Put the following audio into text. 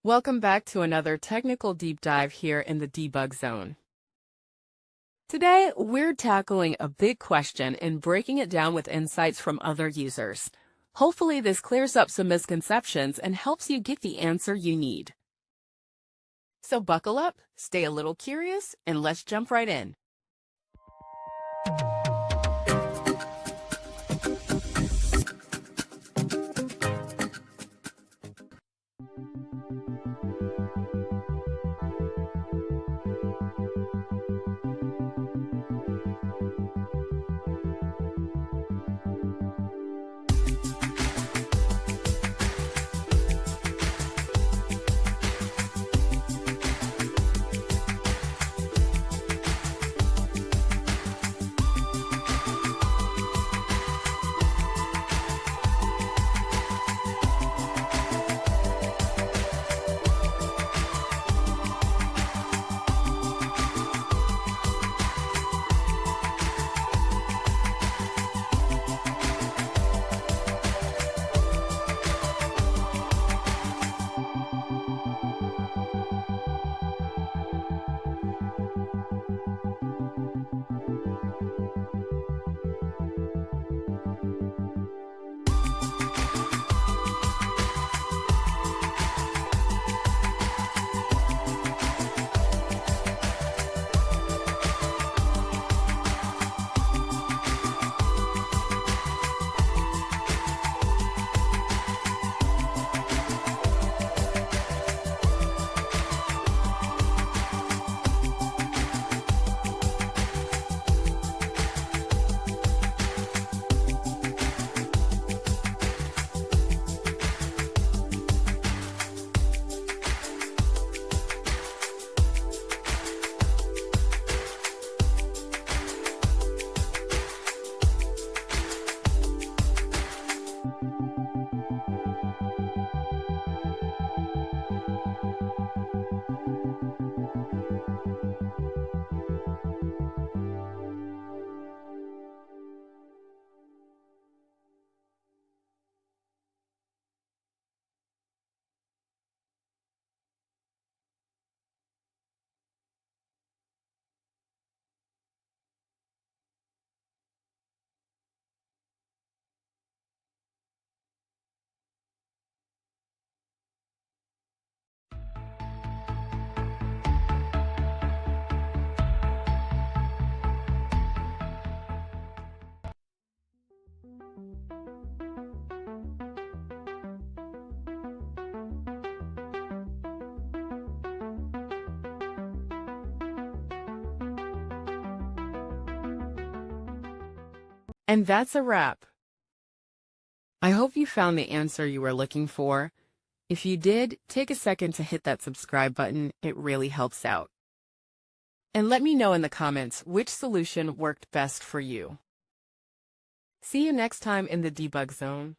Welcome back to another technical deep dive here in the debug zone. Today, we're tackling a big question and breaking it down with insights from other users. Hopefully, this clears up some misconceptions and helps you get the answer you need. So buckle up, stay a little curious, and let's jump right in. And that's a wrap. I hope you found the answer you were looking for. If you did, take a second to hit that subscribe button. It really helps out. And let me know in the comments which solution worked best for you. See you next time in the debug zone.